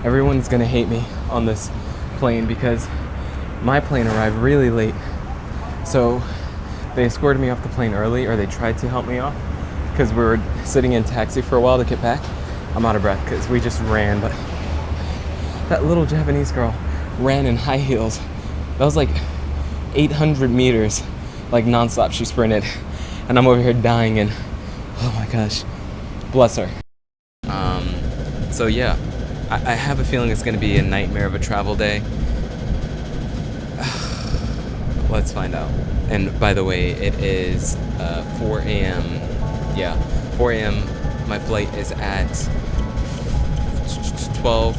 Everyone's gonna hate me on this plane because my plane arrived really late. So they escorted me off the plane early, or they tried to help me off, because we were sitting in taxi for a while to get back. I'm out of breath because we just ran, but that little Japanese girl ran in high heels. That was like 800 meters, like nonstop she sprinted. And I'm over here dying, and oh my gosh, bless her. So yeah, I have a feeling it's gonna be a nightmare of a travel day. Let's find out. And by the way, it is 4 a.m. Yeah, 4 a.m. My flight is at 12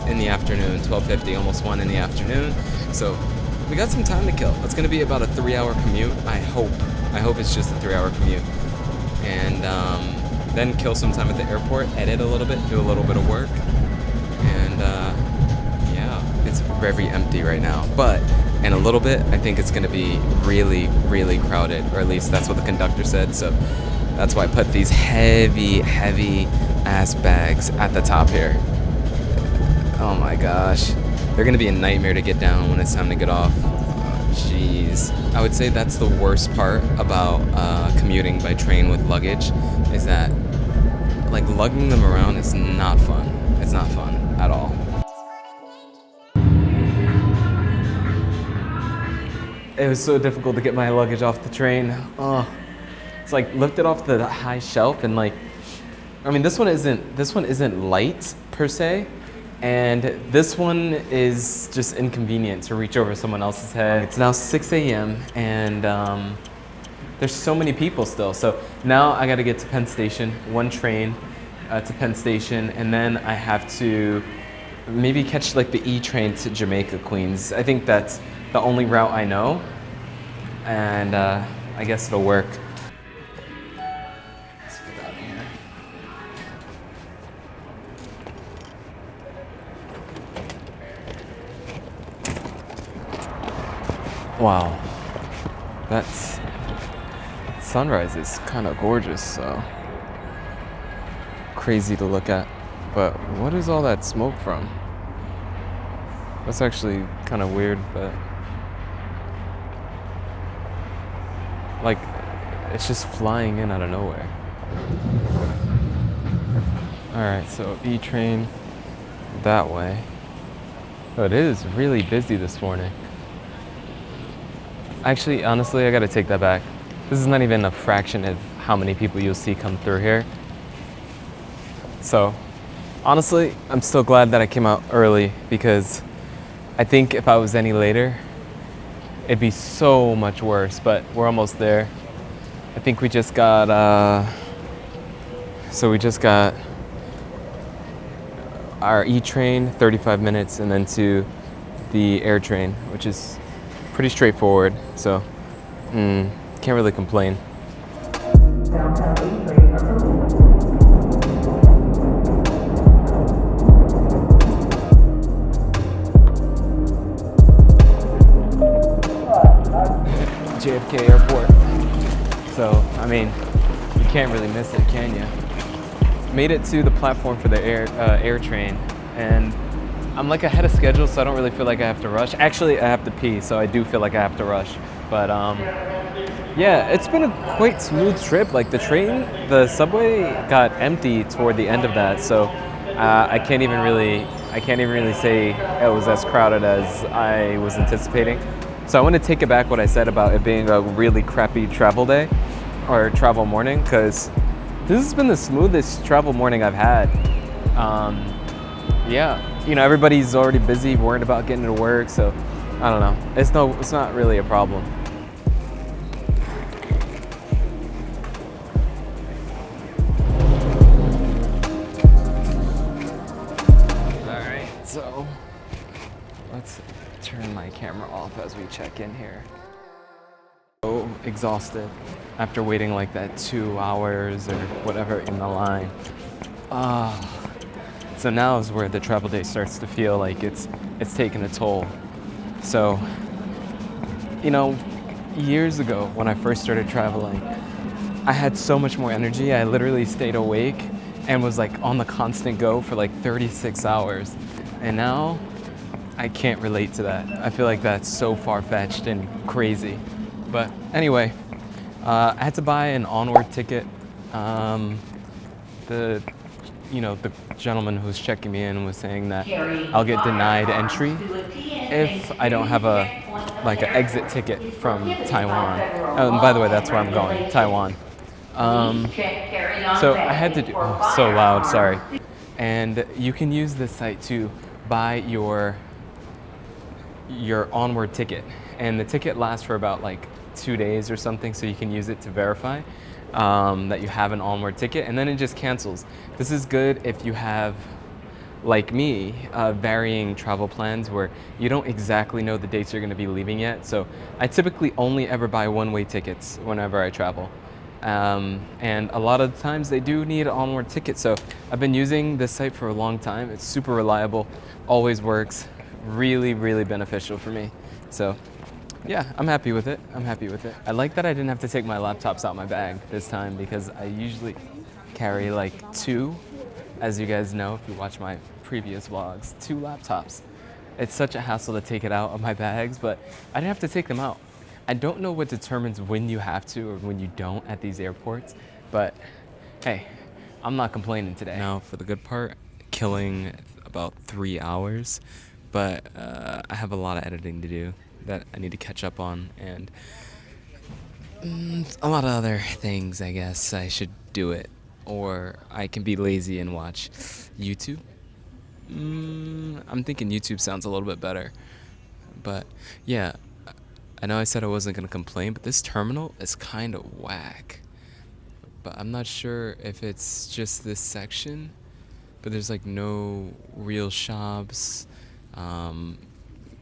in the afternoon, 12:50, almost 1 in the afternoon. So we got some time to kill. It's gonna be about a 3-hour commute. I hope it's just a 3-hour commute. And then kill some time at the airport, edit a little bit, do a little bit of work. And yeah, it's very empty right now. But in a little bit, I think it's gonna be really, really crowded, or at least that's what the conductor said. So that's why I put these heavy, heavy ass bags at the top here. Oh my gosh. They're gonna be a nightmare to get down when it's time to get off. Jeez. I would say that's the worst part about commuting by train with luggage, is that like lugging them around is not fun. It's not fun at all. It was so difficult to get my luggage off the train. It's like lifted off the high shelf, and like, I mean, this one isn't light per se, and this one is just inconvenient to reach over someone else's head. It's now 6 a.m. and there's so many people still. So now I got to get to Penn Station, one train to Penn Station, and then I have to maybe catch like the E train to Jamaica, Queens. I think that's the only route I know, and I guess it'll work. Let's get out of here. Wow, that's sunrise is kind of gorgeous, so crazy to look at. But what is all that smoke from? That's actually kind of weird, but like it's just flying in out of nowhere. All right, so E train that way. Oh, it is really busy this morning. Actually, honestly, I gotta take that back. This is not even a fraction of how many people you'll see come through here. So, honestly, I'm still glad that I came out early, because I think if I was any later, it'd be so much worse, but we're almost there. I think we just got, our E train, 35 minutes, and then to the air train, which is pretty straightforward, so can't really complain. JFK Airport. So, I mean, you can't really miss it, can you? Made it to the platform for the air train, and I'm like ahead of schedule, so I don't really feel like I have to rush. Actually, I have to pee, so I do feel like I have to rush. But yeah, it's been a quite smooth trip. Like the subway got empty toward the end of that, so I can't even really say it was as crowded as I was anticipating. So I want to take it back what I said about it being a really crappy travel day or travel morning, because this has been the smoothest travel morning I've had. Yeah, you know, everybody's already busy, worried about getting to work, so I don't know. It's not really a problem. All right, so let's turn my camera off as we check in here. So exhausted after waiting like that 2 hours or whatever in the line. So now is where the travel day starts to feel like it's taking a toll. So, you know, years ago when I first started traveling, I had so much more energy. I literally stayed awake and was like on the constant go for like 36 hours. And now I can't relate to that. I feel like that's so far-fetched and crazy. But anyway, I had to buy an onward ticket. The the gentleman who's checking me in was saying that I'll get denied entry if I don't have a like an exit ticket from Taiwan. And by the way, that's where I'm going, Taiwan. So I had to do, oh, so loud, sorry. And you can use this site to buy your onward ticket, and the ticket lasts for about like 2 days or something, so you can use it to verify that you have an onward ticket, and then it just cancels. This is good if you have, like me, varying travel plans where you don't exactly know the dates you're going to be leaving yet. So I typically only ever buy one-way tickets whenever I travel. And a lot of the times they do need an onward ticket. So I've been using this site for a long time. It's super reliable, always works, really, really beneficial for me. So yeah, I'm happy with it. I'm happy with it. I like that I didn't have to take my laptops out my bag this time, because I usually carry like two, as you guys know if you watch my previous vlogs, 2 laptops. It's such a hassle to take it out of my bags, but I didn't have to take them out. I don't know what determines when you have to or when you don't at these airports, but hey, I'm not complaining today. Now for the good part, killing about 3 hours, but I have a lot of editing to do that I need to catch up on, and a lot of other things. I guess I should do it, or I can be lazy and watch YouTube. I'm thinking YouTube sounds a little bit better, but yeah, I know I said I wasn't gonna complain, but this terminal is kind of whack. But I'm not sure if it's just this section, but there's like no real shops,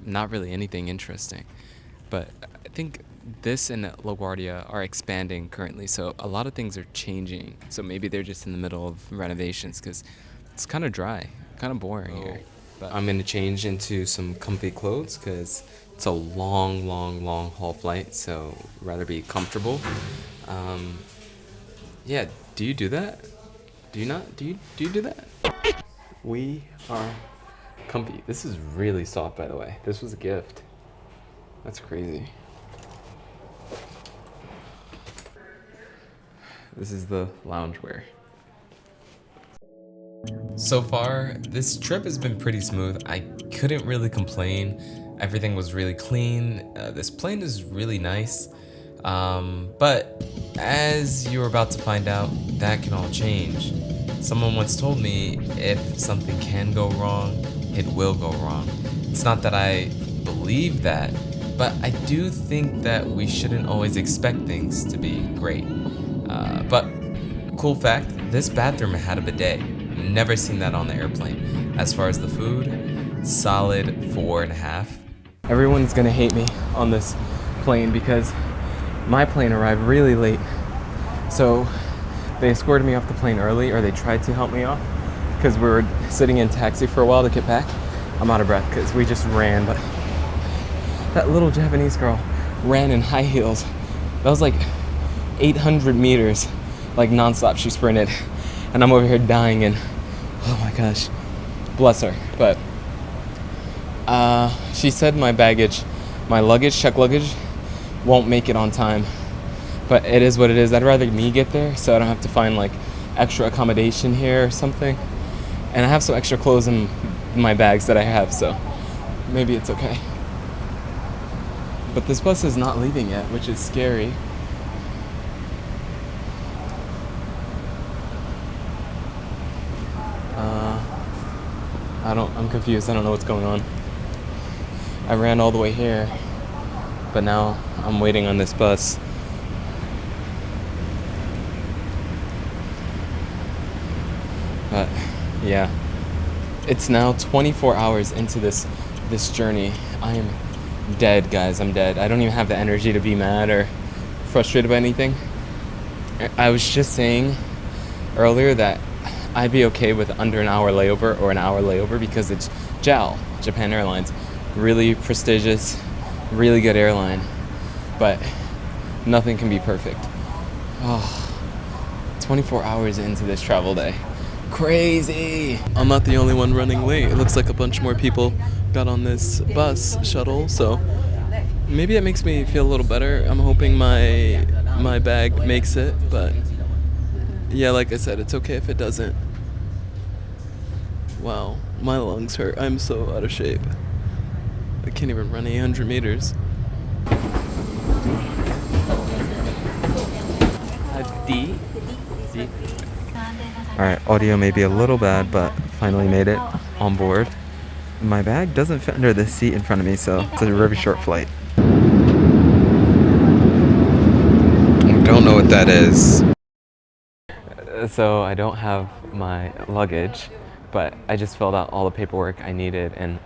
not really anything interesting. But I think this and LaGuardia are expanding currently, so a lot of things are changing. So maybe they're just in the middle of renovations, because it's kind of dry, kind of boring here. But I'm gonna change into some comfy clothes because it's a long, long, long haul flight, so rather be comfortable. Yeah, do you do that? Do you not? Do you do that? We are comfy. This is really soft, by the way. This was a gift. That's crazy. This is the loungewear. So far, this trip has been pretty smooth. I couldn't really complain. Everything was really clean. This plane is really nice. But as you're about to find out, that can all change. Someone once told me if something can go wrong, it will go wrong. It's not that I believe that, but I do think that we shouldn't always expect things to be great. But cool fact, this bathroom had a bidet. Never seen that on the airplane. As far as the food, solid 4.5. Everyone's gonna hate me on this plane because my plane arrived really late. So they escorted me off the plane early, or they tried to help me off, because we were sitting in taxi for a while to get back. I'm out of breath because we just ran, but that little Japanese girl ran in high heels. That was like 800 meters, like nonstop she sprinted. And I'm over here dying, and oh my gosh, bless her. But she said my luggage, check luggage, won't make it on time. But it is what it is. I'd rather me get there so I don't have to find like extra accommodation here or something. And I have some extra clothes in my bags that I have, so maybe it's okay. But this bus is not leaving yet, which is scary. I'm confused. I don't know what's going on. I ran all the way here, but now I'm waiting on this bus. But yeah, it's now 24 hours into this journey. I am dead, guys. I'm dead. I don't even have the energy to be mad or frustrated by anything. I was just saying earlier that I'd be okay with under an hour layover or an hour layover because it's JAL, Japan Airlines. Really prestigious, really good airline, but nothing can be perfect. Oh, 24 hours into this travel day. Crazy! I'm not the only one running late. It looks like a bunch more people got on this bus shuttle, so maybe it makes me feel a little better. I'm hoping my bag makes it, but yeah, like I said, it's okay if it doesn't. Wow, my lungs hurt. I'm so out of shape. I can't even run 800 meters. D? D? Alright, audio may be a little bad, but finally made it on board. My bag doesn't fit under the seat in front of me, so it's a very short flight. Don't know what that is. So I don't have my luggage, but I just filled out all the paperwork I needed, and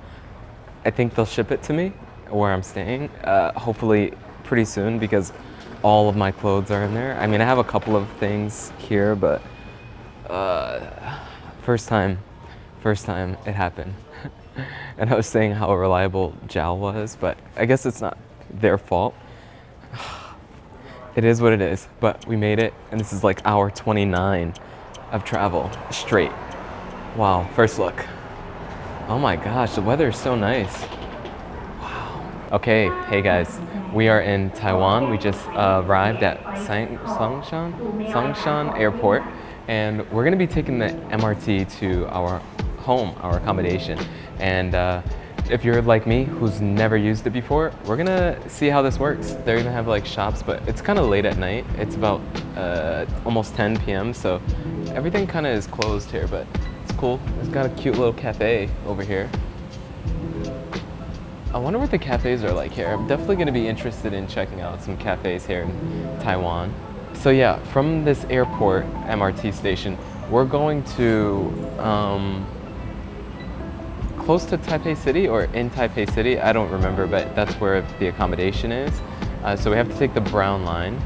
I think they'll ship it to me where I'm staying, hopefully pretty soon, because all of my clothes are in there. I mean, I have a couple of things here, but first time it happened. And I was saying how reliable Jal was, but I guess it's not their fault. It is what it is, but we made it, and this is like hour 29 of travel straight. Wow, first look. Oh my gosh, the weather is so nice. Wow. Okay, hey guys, we are in Taiwan. We just arrived at Songshan Airport, and we're gonna be taking the MRT to our home, our accommodation. And if you're like me, who's never used it before, we're gonna see how this works. They're gonna have like shops, but it's kind of late at night. It's about almost 10 p.m., so everything kind of is closed here, but it's cool. It's got a cute little cafe over here. I wonder what the cafes are like here. I'm definitely gonna be interested in checking out some cafes here in Taiwan. So yeah, from this airport MRT station, we're going to close to Taipei City or in Taipei City, I don't remember, but that's where the accommodation is. So we have to take the Brown Line.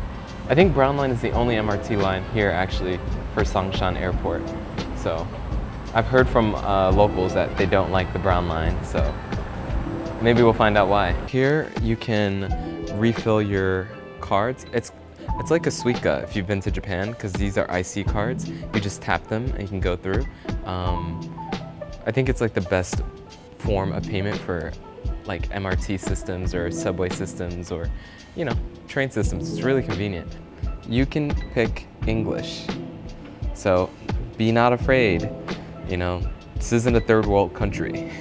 I think Brown Line is the only MRT line here actually for Songshan Airport. So I've heard from locals that they don't like the Brown Line, so maybe we'll find out why. Here you can refill your cards. It's like a Suica if you've been to Japan, because these are IC cards. You just tap them and you can go through. I think it's like the best form of payment for like MRT systems or subway systems or, you know, train systems. It's really convenient. You can pick English. So be not afraid, you know, this isn't a third world country.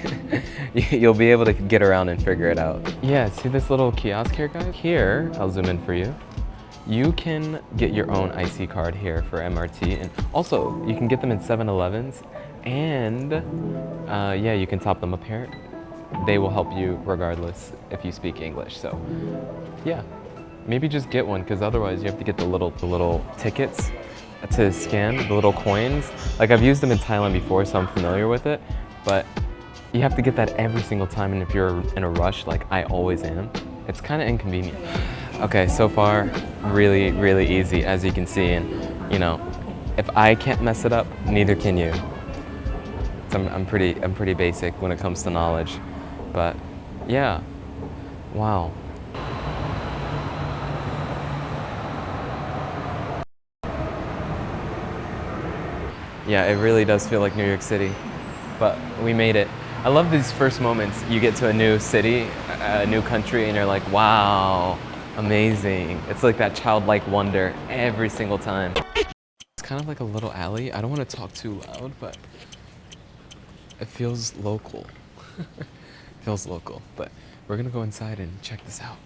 You'll be able to get around and figure it out. Yeah, see this little kiosk here, guys? Here, I'll zoom in for you. You can get your own IC card here for MRT, and also you can get them in 7-Elevens, and yeah, you can top them up here. They will help you regardless if you speak English. So yeah, maybe just get one, because otherwise you have to get the little tickets to scan, the little coins. Like I've used them in Thailand before, so I'm familiar with it, but you have to get that every single time, and if you're in a rush, like I always am, it's kind of inconvenient. Okay, so far, really, really easy, as you can see, and you know, if I can't mess it up, neither can you. So I'm pretty basic when it comes to knowledge, but yeah, wow. Yeah, it really does feel like New York City, but we made it. I love these first moments. You get to a new city, a new country, and you're like, wow, amazing. It's like that childlike wonder every single time. It's kind of like a little alley. I don't want to talk too loud, but it feels local. It feels local, but we're gonna go inside and check this out.